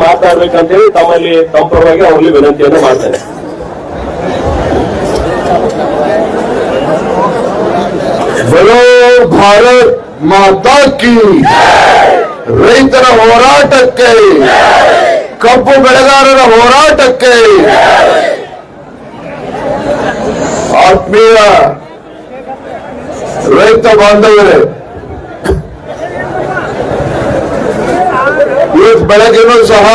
ಮಾತನಾಡಬೇಕಂತೇಳಿ ತಮ್ಮ ಪರವಾಗಿ ಅವರಲ್ಲಿ ವಿನಂತಿಯನ್ನು ಮಾಡ್ತೇನೆ. बोलो भारत माता की, ರೈತರ ಹೋರಾಟಕ್ಕೆ, ಕಬ್ಬು ಬೆಳೆಗಾರರ ಹೋರಾಟಕ್ಕೆ. ಆತ್ಮೀಯ ರೈತ ಬಾಂಧವರೇ, ಇವತ್ತು ಬೆಳಗ್ಗೆನೂ ಸಹ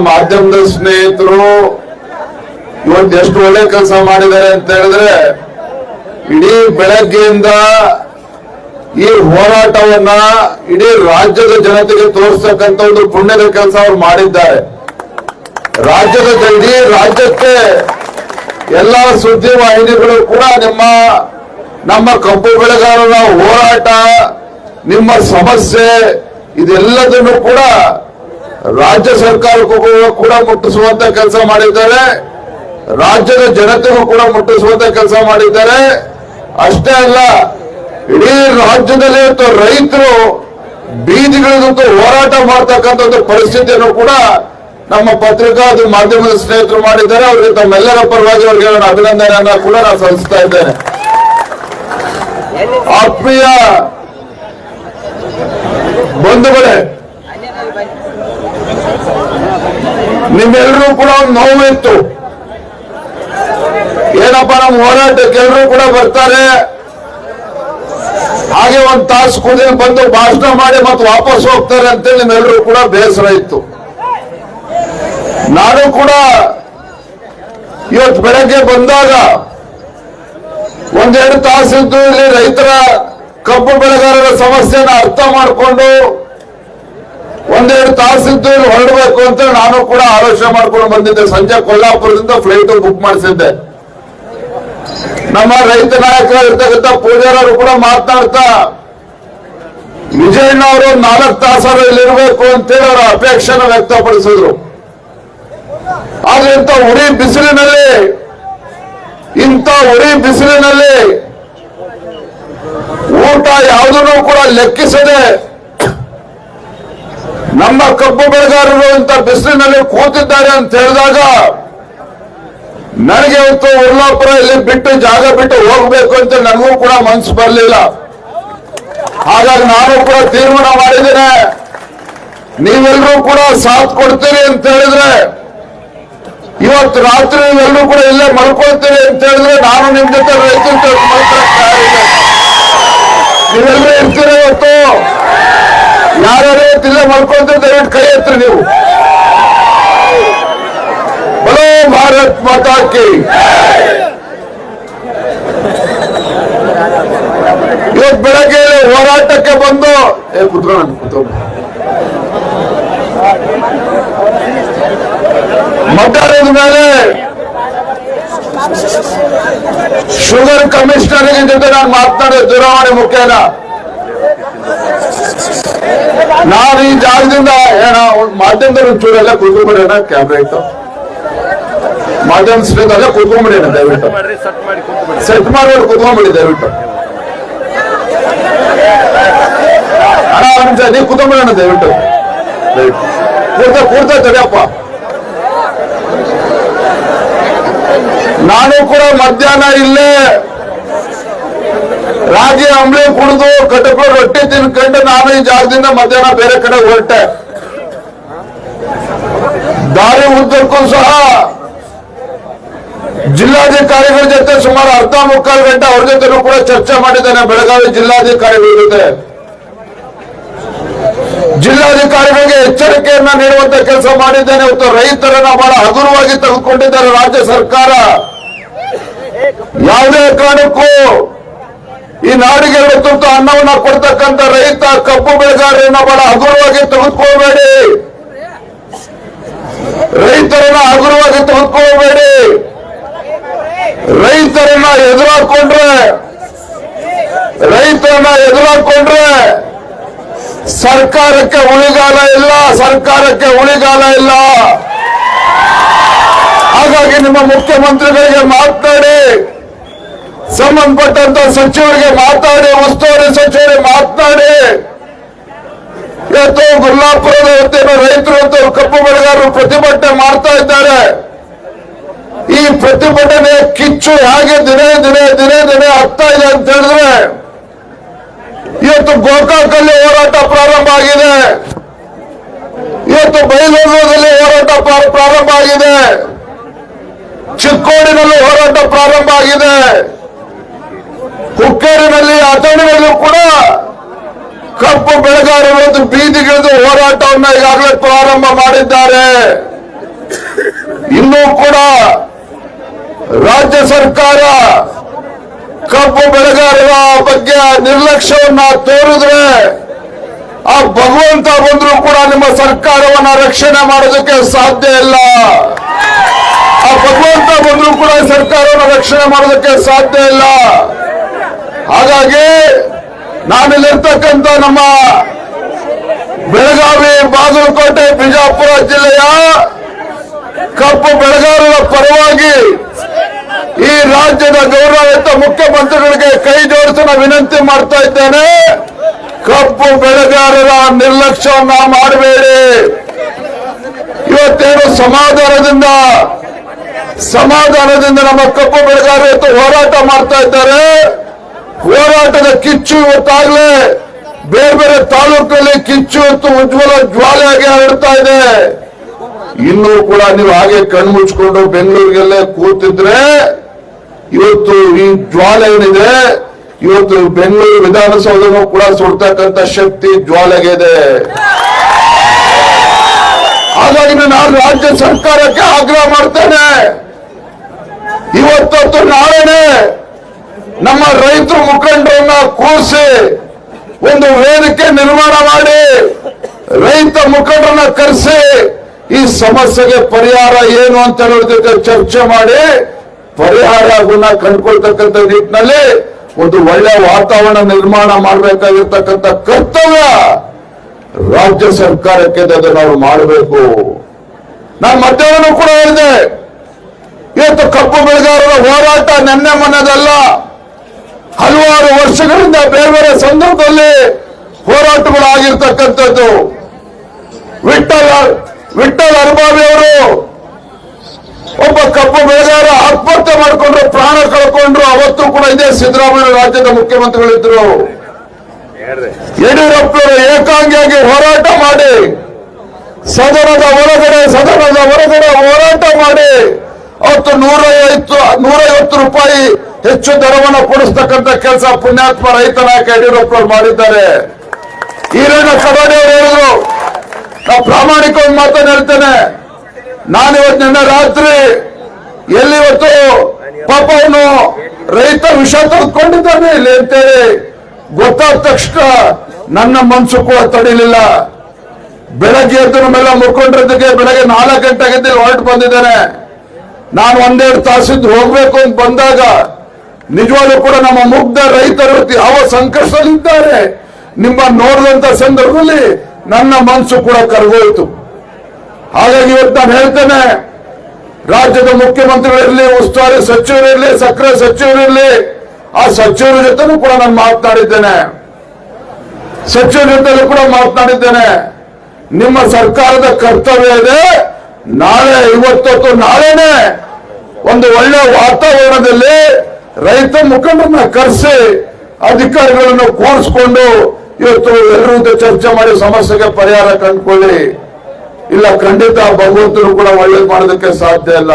ಮಾಧ್ಯಮದ ಸ್ನೇಹಿತರು ಇವತ್ತು ಎಷ್ಟು ಒಳ್ಳೆ ಕೆಲಸ ಮಾಡಿದ್ದಾರೆ ಅಂತ ಹೇಳಿದ್ರೆ, ಇಡೀ ಬೆಳಗ್ಗೆಯಿಂದ ಈ ಹೋರಾಟವನ್ನ ಇಡೀ ರಾಜ್ಯದ ಜನತೆಗೆ ತೋರಿಸ್ತಕ್ಕಂಥ ಒಂದು ಪುಣ್ಯದ ಕೆಲಸ ಅವರು ಮಾಡಿದ್ದಾರೆ. ರಾಜ್ಯದ ಇಡೀ ರಾಜ್ಯಕ್ಕೆ ಎಲ್ಲ ಸುದ್ದಿ ವಾಹಿನಿಗಳು ಕೂಡ ನಮ್ಮ ಕಬ್ಬು ಬೆಳೆಗಾರರ ಹೋರಾಟ, ನಿಮ್ಮ ಸಮಸ್ಯೆ ಇದೆಲ್ಲದನ್ನು ಕೂಡ ರಾಜ್ಯ ಸರ್ಕಾರಕ್ಕೂ ಕೂಡ ಮುಟ್ಟಿಸುವಂತ ಕೆಲಸ ಮಾಡಿದ್ದಾರೆ. ರಾಜ್ಯದ ಜನತೆಗೂ ಕೂಡ ಮುಟ್ಟಿಸುವಂತ ಕೆಲಸ ಮಾಡಿದ್ದಾರೆ. ಅಷ್ಟೇ ಅಲ್ಲ, ಇಡೀ ರಾಜ್ಯದಲ್ಲಿ ರೈತರು ಬೀದಿಗಳಿಗಂತೂ ಹೋರಾಟ ಮಾಡ್ತಕ್ಕಂಥ ಪರಿಸ್ಥಿತಿಯನ್ನು ಕೂಡ ನಮ್ಮ ಪತ್ರಿಕಾ ಮಾಧ್ಯಮದ ಸ್ನೇಹಿತರು ಮಾಡಿದ್ದಾರೆ. ಅವರಿಗೆ ತಮ್ಮೆಲ್ಲರ ಪರವಾಗಿ ಅವರಿಗೆ ನಾನು ಅಭಿನಂದನೆಯನ್ನ ಕೂಡ ನಾನು ಸಲ್ಲಿಸ್ತಾ ಇದ್ದೇನೆ. ಆತ್ಮೀಯ ಬಂಧುಗಳೇ, ನಿಮ್ಮೆಲ್ಲರೂ ಕೂಡ ಒಂದು ನೋವಿತ್ತು. ಏನಪ್ಪ, ನಮ್ಮ ಹೋರಾಟಕ್ಕೆ ಎಲ್ಲರೂ ಕೂಡ ಬರ್ತಾರೆ, ಹಾಗೆ ಒಂದು ತಾಸು ಕೂಡಿ ಬಂದು ಭಾಷಣ ಮಾಡಿ ಮತ್ತೆ ವಾಪಸ್ ಹೋಗ್ತಾರೆ ಅಂತೇಳಿ ನಿಮ್ಮೆಲ್ಲರೂ ಕೂಡ ಬೇಸರ ಇತ್ತು. ನಾನು ಕೂಡ ಇವತ್ತು ಬೆಳಗ್ಗೆ ಬಂದಾಗ ಒಂದೆರಡು ತಾಸಿದ್ದು ಇಲ್ಲಿ ರೈತರ ಕಬ್ಬು ಬೆಳೆಗಾರರ ಸಮಸ್ಯೆನ ಅರ್ಥ ಮಾಡಿಕೊಂಡು ಒಂದೆರಡು ತಾಸಿದ್ದು ಇಲ್ಲಿ ಹೊರಡಬೇಕು ಅಂತ ನಾನು ಕೂಡ ಆಲೋಚನೆ ಮಾಡ್ಕೊಂಡು ಬಂದಿದ್ದೆ. ಸಂಜೆ ಕೊಲ್ಲಾಪುರದಿಂದ ಫ್ಲೈಟ್ ಬುಕ್ ಮಾಡಿಸಿದ್ದೆ. ನಮ್ಮ ರೈತ ನಾಯಕರಾಗಿರ್ತಕ್ಕಂಥ ಪೂಜಾರವರು ಕೂಡ ಮಾತನಾಡ್ತಾ, ವಿಜಯಣ್ಣ ಅವರು 4 ತಾಸಾರು ಇಲ್ಲಿರ್ಬೇಕು ಅಂತೇಳಿ ಅವರ ಅಪೇಕ್ಷೆನ ವ್ಯಕ್ತಪಡಿಸಿದ್ರು. ಆದ್ರೆ ಇಂಥ ಉರಿ ಬಿಸಿಲಿನಲ್ಲಿ ಊಟ ಯಾವುದನ್ನು ಕೂಡ ಲೆಕ್ಕಿಸದೆ ನಮ್ಮ ಕಬ್ಬು ಬೆಳೆಗಾರರು ಇಂಥ ಬಿಸಿಲಿನಲ್ಲಿ ಕೂತಿದ್ದಾರೆ ಅಂತ ಹೇಳಿದಾಗ ನನಗೆ ಇವತ್ತು ಉರ್ಲಾಪುರ ಇಲ್ಲಿ ಬಿಟ್ಟು ಜಾಗ ಬಿಟ್ಟು ಹೋಗ್ಬೇಕು ಅಂತ ನನಗೂ ಕೂಡ ಮನಸ್ಸು ಬರಲಿಲ್ಲ. ಹಾಗಾಗಿ ನಾನು ಕೂಡ ತೀರ್ಮಾನ ಮಾಡಿದ್ದೇನೆ, ನೀವೆಲ್ಲರೂ ಕೂಡ ಸಾಥ್ ಕೊಡ್ತೀರಿ ಅಂತ ಹೇಳಿದ್ರೆ, ಇವತ್ತು ರಾತ್ರಿ ನೀವೆಲ್ಲರೂ ಕೂಡ ಇಲ್ಲೇ ಮಲ್ಕೊಳ್ತೀರಿ ಅಂತ ಹೇಳಿದ್ರೆ ನಾನು ನಿಮ್ ಜೊತೆ ರೈತರ ನೀವೆಲ್ಲರೂ ಇರ್ತೀರಿ. ಇವತ್ತು ಯಾರ್ಯಾರು ಇಲ್ಲೇ ಮಲ್ಕೊಳ್ತೀರಿ ದಯವಿಟ್ಟು ಕೈ ಎತ್ರಿ ನೀವು. बोलो भारत माता की. ಇವತ್ತು ಬೆಳಗ್ಗೆ ಹೋರಾಟಕ್ಕೆ ಬಂದು ಮಧ್ಯಾಹ್ನದ ಮೇಲೆ ಶುಗರ್ ಕಮಿಷನರ್ ಜೊತೆ ನಾನು ಮಾತನಾಡಿದ ದೂರವಾಣಿ ಮುಖೇನ. ನಾನು ಈ ಜಾಗದಿಂದ ಮಾಧ್ಯಮದಲ್ಲಿ ಚೂರೆಲ್ಲ ಕೂತ್ಕೊಂಡ್ಬಿಡೋಣ, ಕ್ಯಾಮ್ರಾ ಇತ್ತು ಮಾಧ್ಯಮ ಸ್ನೇಹಿತಲ್ಲ ಕೂತ್ಕೊಂಡ್ಬಿಡಿ, ದಯವಿಟ್ಟು ಸೆಟ್ ಮಾಡಿ ಕೂತ್ಕೊಂಡ್ಬಿಡಿ ದಯವಿಟ್ಟು. ನೀವು ಕೂತ್ಕೊಂಡ್ಬಿಡೋಣ ದಯವಿಟ್ಟು, ಕೂರ್ತಾ ತಡೆಯಪ್ಪ. ನಾನು ಕೂಡ ಮಧ್ಯಾಹ್ನ ಇಲ್ಲೇ ರಾಗಿ ಅಂಬ್ಲಿ ಕುಡಿದು ಕಟಕ ರೊಟ್ಟಿ ತಿನ್ಕೊಂಡು ನಾನು ಈ ಜಾಗದಿಂದ ಮಧ್ಯಾಹ್ನ ಬೇರೆ ಕಡೆ ಹೊರಟೆ. ದಾರಿ ಉದ್ದಕ್ಕೂ ಸಹ ಜಿಲ್ಲಾಧಿಕಾರಿಗಳ ಜೊತೆ ಸುಮಾರು 3:45 ಗಂಟೆ ಅವ್ರ ಜೊತೆನೂ ಕೂಡ ಚರ್ಚೆ ಮಾಡಿದ್ದೇನೆ. ಬೆಳಗಾವಿ ಜಿಲ್ಲಾಧಿಕಾರಿಗಳ ಜೊತೆ ಜಿಲ್ಲಾಧಿಕಾರಿಗಳಿಗೆ ಎಚ್ಚರಿಕೆಯನ್ನ ನೀಡುವಂತ ಕೆಲಸ ಮಾಡಿದ್ದೇನೆ. ಇವತ್ತು ರೈತರನ್ನ ಬಹಳ ಹಗುರವಾಗಿ ತೆಗೆದುಕೊಂಡಿದ್ದಾರೆ ರಾಜ್ಯ ಸರ್ಕಾರ. ಯಾವುದೇ ಕಾರಣಕ್ಕೂ ಈ ನಾಡಿಗೆ ತುರ್ತು ಅನ್ನವನ್ನ ಕೊಡ್ತಕ್ಕಂಥ ರೈತ ಕಬ್ಬು ಬೆಳೆಗಾರರನ್ನ ಬಹಳ ಹಗುರವಾಗಿ ತೆಗೆದುಕೊಳ್ಬೇಡಿ, ರೈತರನ್ನ ಹಗುರವಾಗಿ ತೆಗೆದುಕೊಳ್ಬೇಡಿ. ರೈತರನ್ನ ಎದುರಾಕೊಂಡ್ರೆ ಸರ್ಕಾರಕ್ಕೆ ಉಳಿಗಾಲ ಇಲ್ಲ. ಹಾಗಾಗಿ ನಿಮ್ಮ ಮುಖ್ಯಮಂತ್ರಿಗಳಿಗೆ ಮಾತನಾಡಿ ಸಂಬಂಧಪಟ್ಟಂತ ಸಚಿವರಿಗೆ ಮಾತಾಡಿ, ಉಸ್ತುವಾರಿ ಸಚಿವರಿಗೆ ಮಾತನಾಡಿ, ಇವತ್ತು ಗುಲ್ಲಾಪುರದ ಹೊತ್ತಿನ ರೈತರು ಕಬ್ಬು ಬೆಳೆಗಾರರು ಪ್ರತಿಭಟನೆ ಮಾಡ್ತಾ ಇದ್ದಾರೆ. ಈ ಪ್ರತಿಭಟನೆ ಕಿಚ್ಚು ಹೇಗೆ ದಿನೇ ದಿನೇ ದಿನೇ ದಿನೇ ಆಗ್ತಾ ಇದೆ ಅಂತ ಹೇಳಿದ್ರೆ, ಇವತ್ತು ಗೋಕಾಕಲ್ಲಿ ಹೋರಾಟ ಪ್ರಾರಂಭ ಆಗಿದೆ, ಇವತ್ತು ಬೈಲಹೊಂಗಲದಲ್ಲಿ ಹೋರಾಟ ಪ್ರಾರಂಭ ಆಗಿದೆ, ಚಿಕ್ಕೋಡಿನಲ್ಲಿ ಹೋರಾಟ ಪ್ರಾರಂಭ ಆಗಿದೆ, ಹುಕ್ಕೇರಿನಲ್ಲಿ ಅಥಣಿಯಲ್ಲೂ ಕೂಡ ಕಬ್ಬು ಬೆಳೆಗಾರರು ಬೀದಿಗಿಳಿದು ಹೋರಾಟವನ್ನು ಈಗಾಗಲೇ ಪ್ರಾರಂಭ ಮಾಡಿದ್ದಾರೆ. ಇನ್ನೂ ಕೂಡ ರಾಜ್ಯ ಸರ್ಕಾರ ಕಬ್ಬು ಬೆಳೆಗಾರರ ಬಗ್ಗೆ ನಿರ್ಲಕ್ಷ್ಯವನ್ನ ತೋರಿದ್ರೆ ಆ ಭಗವಂತ ಬಂದರೂ ಕೂಡ ನಿಮ್ಮ ಸರ್ಕಾರವನ್ನ ರಕ್ಷಣೆ ಮಾಡೋದಕ್ಕೆ ಸಾಧ್ಯ ಇಲ್ಲ. ಆ ಭಗವಂತ ಬಂದರೂ ಕೂಡ ಸರ್ಕಾರವನ್ನು ರಕ್ಷಣೆ ಮಾಡೋದಕ್ಕೆ ಸಾಧ್ಯ ಇಲ್ಲ. ಹಾಗಾಗಿ ನಾನಿಲ್ಲಿರ್ತಕ್ಕಂಥ ನಮ್ಮ ಬೆಳಗಾವಿ, ಬಾಗಲಕೋಟೆ, ಬಿಜಾಪುರ ಜಿಲ್ಲೆಯ ಕಬ್ಬು ಬೆಳೆಗಾರರ ಪರವಾಗಿ ಈ ರಾಜ್ಯದ ಗೌರವಯುತ ಮುಖ್ಯಮಂತ್ರಿಗಳಿಗೆ ಕೈ ಜೋಡಿಸಿ ವಿನಂತಿ ಮಾಡ್ತಾ ಇದ್ದೇನೆ. ಕಬ್ಬು ಬೆಳೆಗಾರರ ನಿರ್ಲಕ್ಷ್ಯವನ್ನ ಮಾಡಬೇಡಿ. ಇವತ್ತೇನು ಸಮಾಧಾನದಿಂದ ನಮ್ಮ ಕಬ್ಬು ಬೆಳೆಗಾರರು ಹೋರಾಟ ಮಾಡ್ತಾ ಇದ್ದಾರೆ. ಹೋರಾಟದ ಕಿಚ್ಚು ಇವತ್ತಾಗಲೇ ಬೇರೆ ಬೇರೆ ತಾಲೂಕಲ್ಲಿ ಕಿಚ್ಚು ಉಜ್ವಲ ಜ್ವಾಲೆಯಾಗಿ ಹರಡ್ತಾ ಇದೆ. ಇನ್ನೂ ಕೂಡ ನೀವು ಹಾಗೆ ಕಣ್ಮುಚ್ಕೊಂಡು ಬೆಂಗಳೂರಿಗೆಲ್ಲೇ ಕೂತಿದ್ರೆ ಇವತ್ತು ಈ ಜ್ವಾಲೆ ಏನಿದೆ, ಇವತ್ತು ಬೆಂಗಳೂರು ವಿಧಾನಸೌಧನೂ ಕೂಡ ಸುಡ್ತಕ್ಕಂಥ ಶಕ್ತಿ ಜ್ವಾಲೆಗಿದೆ. ಹಾಗಾಗಿ ನಾನು ರಾಜ್ಯ ಸರ್ಕಾರಕ್ಕೆ ಆಗ್ರಹ ಮಾಡ್ತೇನೆ, ಇವತ್ತು ನಾಳೆನೆ ನಮ್ಮ ರೈತರ ಮುಖಂಡರನ್ನ ಕೂರಿಸಿ ಒಂದು ವೇದಿಕೆ ನಿರ್ಮಾಣ ಮಾಡಿ ರೈತ ಮುಖಂಡರನ್ನ ಕರೆಸಿ ಈ ಸಮಸ್ಯೆಗೆ ಪರಿಹಾರ ಏನು ಅಂತ ಹೇಳೋದಕ್ಕೆ ಚರ್ಚೆ ಮಾಡಿ ಪರಿಹಾರವನ್ನ ಕಂಡುಕೊಳ್ತಕ್ಕಂಥ ನಿಟ್ಟಿನಲ್ಲಿ ಒಂದು ಒಳ್ಳೆಯ ವಾತಾವರಣ ನಿರ್ಮಾಣ ಮಾಡಬೇಕಾಗಿರ್ತಕ್ಕಂಥ ಕರ್ತವ್ಯ ರಾಜ್ಯ ಸರ್ಕಾರಕ್ಕೆ ನಾವು ಮಾಡಬೇಕು. ನಾನು ಮಧ್ಯಾಹ್ನ ಕೂಡ ಹೇಳಿದೆ, ಇವತ್ತು ಕಬ್ಬು ಬೆಳೆಗಾರರ ಹೋರಾಟ ನೆನ್ನೆ ಮೊನ್ನೆದಲ್ಲ, ಹಲವಾರು ವರ್ಷಗಳಿಂದ ಬೇರೆ ಬೇರೆ ಸಂದರ್ಭದಲ್ಲಿ ಹೋರಾಟಗಳು ಆಗಿರ್ತಕ್ಕಂಥದ್ದು. ವಿಠಲ್ ಅರ್ಬಾವಿ ಅವರು ಒಬ್ಬ ಕಬ್ಬು ಬೆಳೆಗಾರ ಆತ್ಮಹತ್ಯೆ ಮಾಡಿಕೊಂಡ್ರು, ಪ್ರಾಣ ಕಳ್ಕೊಂಡ್ರು. ಅವತ್ತು ಕೂಡ ಇದೇ ಸಿದ್ದರಾಮಯ್ಯ ರಾಜ್ಯದ ಮುಖ್ಯಮಂತ್ರಿಗಳಿದ್ರು. ಯಡಿಯೂರಪ್ಪರು ಏಕಾಂಗಿಯಾಗಿ ಹೋರಾಟ ಮಾಡಿ ಸದನದ ಹೊರಗಡೆ ಹೋರಾಟ ಮಾಡಿ ಅವತ್ತು 150 ರೂಪಾಯಿ ಹೆಚ್ಚು ದರವನ್ನು ಕೊಡಿಸ್ತಕ್ಕಂಥ ಕೆಲಸ ಪುಣ್ಯಾತ್ಮ ರೈತ ನಾಯಕ ಯಡಿಯೂರಪ್ಪರು ಮಾಡಿದ್ದಾರೆ. ಈರಣ್ಣ ಕಬಾಡಿ ಅವರು ಹೇಳಿದ್ರು, ನಾವು ಪ್ರಾಮಾಣಿಕವಾಗಿ ಮಾತನ್ನು ಹೇಳ್ತೇನೆ, ನಾನಿವತ್ತು ನಿನ್ನೆ ರಾತ್ರಿ ಎಲ್ಲಿವತ್ತು ಪಾಪ ಅವನು ರೈತ ವಿಷ ತೆಗೆದುಕೊಂಡಿದ್ದಾನೆ ಇಲ್ಲಿ ಅಂತೇಳಿ ಗೊತ್ತಾದ ತಕ್ಷಣ ನನ್ನ ಮನಸ್ಸು ಕೂಡ ತಡಿಲಿಲ್ಲ. ಬೆಳಗ್ಗೆ ಎದ್ದು ನಮ್ಮೆಲ್ಲ ಮುಖಂಡರೊಂದಿಗೆ ಬೆಳಗ್ಗೆ 4 ಗಂಟೆಗೆ ಹೊರಟು ಬಂದಿದ್ದೇನೆ. ನಾನು 1-2 ತಾಸಿದ್ದು ಹೋಗ್ಬೇಕು ಅಂತ ಬಂದಾಗ ನಿಜವಾಗ್ಲೂ ಕೂಡ ನಮ್ಮ ಮುಗ್ಧ ರೈತರು ಯಾವ ಸಂಕಷ್ಟದಲ್ಲಿದ್ದಾರೆ ನಿಮ್ಮ ನೋಡಿದಂತ ಸಂದರ್ಭದಲ್ಲಿ ನನ್ನ ಮನಸ್ಸು ಕೂಡ ಕರಗೋಯ್ತು. ಹಾಗಾಗಿ ಇವತ್ತು ನಾನು ಹೇಳ್ತೇನೆ, ರಾಜ್ಯದ ಮುಖ್ಯಮಂತ್ರಿಗಳಿರಲಿ, ಉಸ್ತುವಾರಿ ಸಚಿವರಿರಲಿ, ಸಕ್ಕರೆ ಸಚಿವರಿರಲಿ, ಆ ಸಚಿವರ ಜೊತೆನೂ ಕೂಡ ನಾನು ಮಾತನಾಡಿದ್ದೇನೆ. ನಿಮ್ಮ ಸರ್ಕಾರದ ಕರ್ತವ್ಯ ಇದೆ, ನಾಳೆನೆ ಒಂದು ಒಳ್ಳೆ ವಾತಾವರಣದಲ್ಲಿ ರೈತ ಮುಖಂಡರನ್ನ ಕರೆಸಿ ಅಧಿಕಾರಿಗಳನ್ನು ಕೂರಿಸಿಕೊಂಡು ಇವತ್ತು ಎಲ್ಲರೂ ಚರ್ಚೆ ಮಾಡಿ ಸಮಸ್ಯೆಗೆ ಪರಿಹಾರ ಕಂಡುಕೊಳ್ಳಿ. ಇಲ್ಲ, ಖಂಡಿತ ಭಗವಂತನು ಕೂಡ ಒಳ್ಳೇದು ಮಾಡೋದಕ್ಕೆ ಸಾಧ್ಯ ಇಲ್ಲ.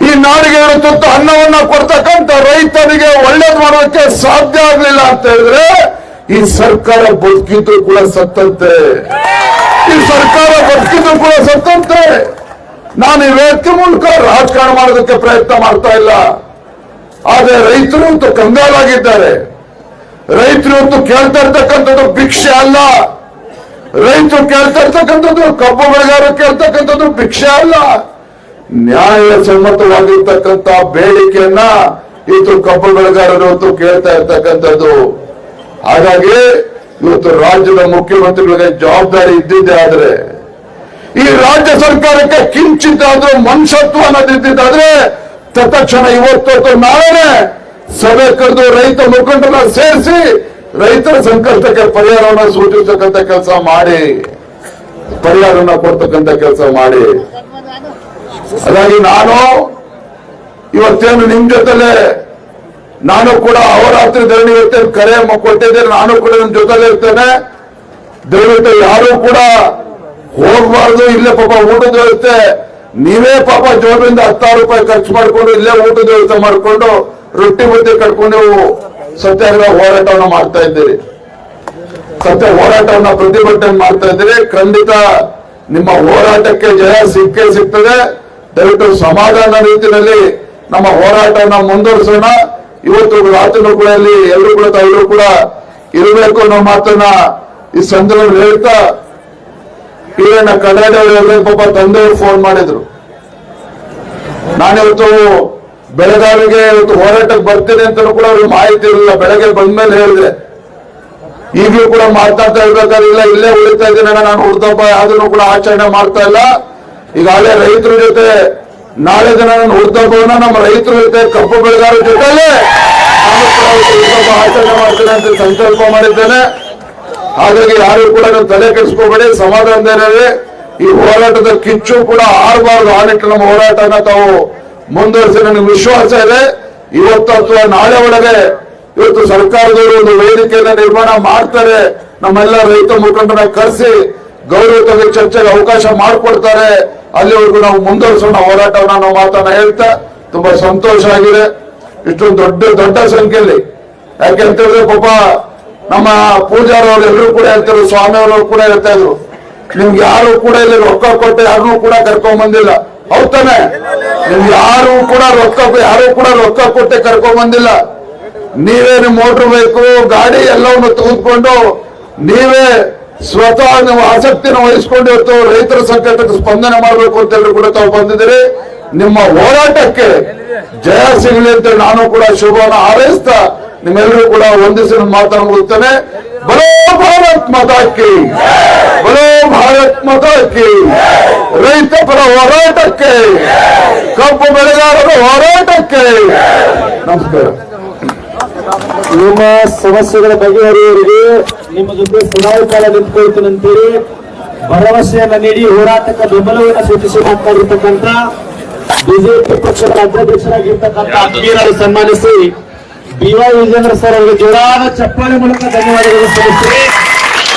ಈ ನಾಡಿಗೆ 2 ತುತ್ತು ಅನ್ನವನ್ನ ಕೊಡ್ತಕ್ಕಂಥ ರೈತನಿಗೆ ಒಳ್ಳೇದು ಮಾಡೋದಕ್ಕೆ ಸಾಧ್ಯ ಆಗ್ಲಿಲ್ಲ ಅಂತ ಹೇಳಿದ್ರೆ ಈ ಸರ್ಕಾರ ಬದುಕಿದ್ದು ಕೂಡ ಸತ್ತಂತೆ. ನಾನು ಈ ವೇದಿಕೆ ಮೂಲಕ ರಾಜಕಾರಣ ಮಾಡೋದಕ್ಕೆ ಪ್ರಯತ್ನ ಮಾಡ್ತಾ ಇಲ್ಲ. ಆದ್ರೆ ರೈತರು ಅಂತೂ ಕಂಗಾಲಾಗಿದ್ದಾರೆ. ರೈತರು ಅಂತೂ ಕೇಳ್ತಾ ಇರ್ತಕ್ಕಂಥದ್ದು ಭಿಕ್ಷೆ ಅಲ್ಲ. ರೈತರು ಕೇಳ್ತಾ ಇರ್ತಕ್ಕಂಥದ್ದು, ಕಬ್ಬು ಬೆಳೆಗಾರರು ಕೇಳ್ತಕ್ಕಂಥದ್ದು ಭಿಕ್ಷೆ ಅಲ್ಲ. ನ್ಯಾಯಸಮ್ಮತವಾಗಿರ್ತಕ್ಕಂಥ ಬೇಡಿಕೆಯನ್ನ ಇವತ್ತು ಕಬ್ಬು ಬೆಳೆಗಾರರು ಅಂತೂ ಕೇಳ್ತಾ ಇರ್ತಕ್ಕಂಥದ್ದು. ಹಾಗಾಗಿ ಇವತ್ತು ರಾಜ್ಯದ ಮುಖ್ಯಮಂತ್ರಿಗಳಿಗೆ ಜವಾಬ್ದಾರಿ ಇದ್ದಿದ್ದೇ ಆದ್ರೆ, ಈ ರಾಜ್ಯ ಸರ್ಕಾರಕ್ಕೆ ಕಿಂಚಿತ್ತಾದ್ರೂ ಮನುಷ್ಯತ್ವ ಅನ್ನೋದಿದ್ದಾದ್ರೆ ತತ್ಕ್ಷಣ ಇವತ್ತು ನಾಳೆನೆ ಸಭೆ ಕರೆದು ರೈತ ಮುಖಂಡರನ್ನ ಸೇರಿಸಿ ರೈತರ ಸಂಕಷ್ಟಕ್ಕೆ ಪರಿಹಾರವನ್ನು ಸೂಚಿಸತಕ್ಕಂಥ ಕೆಲಸ ಮಾಡಿ, ಪರಿಹಾರವನ್ನು ಕೊಡ್ತಕ್ಕಂಥ ಕೆಲಸ ಮಾಡಿ. ಹಾಗಾಗಿ ನಾನು ಇವತ್ತೇನು ನಿಮ್ ಜೊತೆಲೆ ನಾನು ಕೂಡ ಅಹೋರಾತ್ರಿ ಧರಣಿ ಇವತ್ತೇನು ಕರೆ ಕೊಟ್ಟಿದ್ದೇನೆ, ನಾನು ಕೂಡ ನಿಮ್ ಜೊತೆಲೆ ಇರ್ತೇನೆ. ದಯವಿಟ್ಟು ಯಾರು ಕೂಡ ಹೋಗ್ಬಾರ್ದು. ಇಲ್ಲೇ ಪಾಪ ಊಟದ ವ್ಯವಸ್ಥೆ ನೀವೇ ಪಾಪ ಜೋಬರಿಂದ 10,000 ರೂಪಾಯಿ ಖರ್ಚು ಮಾಡ್ಕೊಂಡು ಇಲ್ಲೇ ಊಟದ ವ್ಯವಸ್ಥೆ ಮಾಡ್ಕೊಂಡು ರೊಟ್ಟಿ ಮುದ್ದೆ ಕಟ್ಕೊಂಡು ನೀವು ಸತ್ಯಾಗ್ರಹ ಹೋರಾಟವನ್ನು ಮಾಡ್ತಾ ಇದ್ದೀರಿ, ಸತ್ಯ ಹೋರಾಟವನ್ನ ಪ್ರತಿಭಟನೆ ಮಾಡ್ತಾ ಇದ್ದೀರಿ. ಖಂಡಿತ ನಿಮ್ಮ ಹೋರಾಟಕ್ಕೆ ಜಯ ಸಿಕ್ಕೇ ಸಿಗ್ತದೆ. ದಯವಿಟ್ಟು ಸಮಾಧಾನ ರೀತಿಯಲ್ಲಿ ನಮ್ಮ ಹೋರಾಟವನ್ನ ಮುಂದುವರಿಸೋಣ. ಇವತ್ತು ರಾತ್ರಿನೂ ಕೂಡ ಇಲ್ಲಿ ಎಲ್ಲರೂ ಕೂಡ ತಾವೆಲ್ಲರೂ ಕೂಡ ಇರಬೇಕು ಅನ್ನೋ ಮಾತನ್ನ ಈ ಸಂದರ್ಭದಲ್ಲಿ ಹೇಳ್ತಾ, ಈರಣ್ಣ ಕನ್ನಡ ಪಾಪ ತಂದೆಯವರು ಫೋನ್ ಮಾಡಿದ್ರು. ನಾನಿವತ್ತು ಬೆಳಗಾವಿಗೆ ಇವತ್ತು ಹೋರಾಟಕ್ಕೆ ಬರ್ತೀನಿ ಅಂತ ಕೂಡ ಅವ್ರಿಗೆ ಮಾಹಿತಿ ಇರಲಿಲ್ಲ. ಬೆಳಗ್ಗೆ ಬಂದ್ಮೇಲೆ ಹೇಳಿದೆ. ಈಗಲೂ ಕೂಡ ಮಾತಾಡ್ತಾ ಇರ್ಬೇಕಾದ್ರೆ ಇಲ್ಲ ಇಲ್ಲೇ ಉಳಿತಾ ಇದ್ದೀನಿ, ನಾನು ಹುಡ್ದಪ್ಪ ಯಾವ್ದನ್ನು ಕೂಡ ಆಚರಣೆ ಮಾಡ್ತಾ ಇಲ್ಲ. ಈಗಾಗಲೇ ರೈತರ ಜೊತೆ ನಾಳೆ ದಿನ ನಾನು ಹುಡ್ದಪ್ಪವನ್ನ ನಮ್ಮ ರೈತರ ಜೊತೆ ಕಬ್ಬು ಬೆಳೆಗಾರರ ಜೊತೆಲೆ ನಾನು ಕೂಡ ಹುಡ್ದಪ್ಪ ಆಚರಣೆ ಮಾಡ್ತೇನೆ ಅಂತ ಸಂಕಲ್ಪ ಮಾಡಿದ್ದೇನೆ. ಹಾಗಾಗಿ ಯಾರು ಕೂಡ ನಾವು ತಲೆ ಕೆಡಿಸ್ಕೋಬೇಡಿ, ಸಮಾಧಾನದಲ್ಲಿ ಈ ಹೋರಾಟದ ಕಿಚ್ಚು ಕೂಡ ಆರಬಾರದು. ಆ ನಿಟ್ಟಿನ ನಮ್ಮ ಹೋರಾಟನ ತಾವು ಮುಂದುವರಿಸಿ ನನಗೆ ವಿಶ್ವಾಸ ಇದೆ. ಇವತ್ತು ಅಥವಾ ನಾಳೆ ಒಳಗೆ ಇವತ್ತು ಸರ್ಕಾರದವರು ಒಂದು ವೇದಿಕೆಯನ್ನ ನಿರ್ಮಾಣ ಮಾಡ್ತಾರೆ, ನಮ್ಮೆಲ್ಲ ರೈತ ಮುಖಂಡರನ್ನ ಕರೆಸಿ ಗೌರವವಾಗಿ ಚರ್ಚೆಗೆ ಅವಕಾಶ ಮಾಡಿಕೊಡ್ತಾರೆ. ಅಲ್ಲಿವರೆಗೂ ನಾವು ಮುಂದುವರಿಸೋಣ ಹೋರಾಟವನ್ನ ನಾವು ಮಾತನ್ನ ಹೇಳ್ತಾ ತುಂಬಾ ಸಂತೋಷ ಆಗಿದೆ. ಇಷ್ಟೊಂದು ದೊಡ್ಡ ಸಂಖ್ಯೆಯಲ್ಲಿ, ಯಾಕೆಂತ ಹೇಳಿದ್ರೆ ಪಾಪ ನಮ್ಮ ಪೂಜಾರವರು ಎಲ್ಲರೂ ಕೂಡ ಹೇಳ್ತಾರೆ, ಸ್ವಾಮಿಯವರು ಕೂಡ ಹೇಳ್ತಾ ಇದ್ರು, ನಿಮ್ಗೆ ಯಾರು ಕೂಡ ಇಲ್ಲಿ ರೊಕ್ಕ ಕೊಟ್ಟು ಯಾರನ್ನೂ ಕೂಡ ಕರ್ಕೊಂಡ್ ಬಂದಿಲ್ಲ. ಹೌದಾನೆ? ನಿಮ್ಗೆ ಯಾರು ಕೂಡ ರೊಕ್ಕ ಕೊಟ್ಟೆ ಕರ್ಕೊಂಡ್ ಬಂದಿಲ್ಲ. ನೀವೇ ನಿಮ್ ಮೋಟರ್ ಬೇಕು ಗಾಡಿ ಎಲ್ಲವನ್ನು ತೆಗೆದುಕೊಂಡು ನೀವೇ ಸ್ವತಃ ನೀವು ಆಸಕ್ತಿನ ವಹಿಸ್ಕೊಂಡು ಇವತ್ತು ರೈತರ ಸಂಕಟಕ್ಕೆ ಸ್ಪಂದನೆ ಮಾಡಬೇಕು ಅಂತ ಎಲ್ಲರೂ ಕೂಡ ತಾವು ಬಂದಿದ್ದೀರಿ. ನಿಮ್ಮ ಹೋರಾಟಕ್ಕೆ ಜಯ ಸಿಗಲಿ ಅಂತ ನಾನು ಕೂಡ ಶುಭವನ್ನು ಹಾರೈಸ್ತಾ ನಿಮ್ಮೆಲ್ಲರೂ ಕೂಡ ಒಂದಿಸಿ ಮಾತನ್ನು ಮುಗಿಸ್ತೇನೆ. ಬಲೋ ಭಾರತ್ ಮಾತಾ ಕಿ, ಬಲೋ ಭಾರತ್ ಮಾತಾ ಕಿ. ರೈತ ಪರ ಹೋರಾಟಕ್ಕೆ, ಕಬ್ಬು ಬೆಳೆಗಾರರ ಹೋರಾಟಕ್ಕೆ. ನಮಸ್ಕಾರ. ನಿಮ್ಮ ಸಮಸ್ಯೆಗಳ ಬಗೆಹರಿಯವರಿಗೆ ನಿಮ್ಮ ಜೊತೆ ಸದಾಕಾಲ ನಿಂತ್ಕೊಳ್ತೀನಂತೇಳಿ ಭರವಸೆಯನ್ನ ನೀಡಿ ಹೋರಾಟಕ್ಕೆ ಬೆಂಬಲವನ್ನು ಸೂಚಿಸಿ ಮಾತನಾಡಿರ್ತಕ್ಕಂಥ ಬಿಜೆಪಿ ಪಕ್ಷದ ರಾಜ್ಯಾಧ್ಯಕ್ಷರಾಗಿರ್ತಕ್ಕಂಥ ಆತ್ಮೀಯರಾಗಿ ಸನ್ಮಾನಿಸಿ BY ವಿಜೇಂದ್ರ ಸರ್ ಅವರಿಗೆ ಜೋರಾದ ಚಪ್ಪಾಳೆ ಮೂಲಕ ಧನ್ಯವಾದಗಳು ಸಲ್ಲಿಸಿ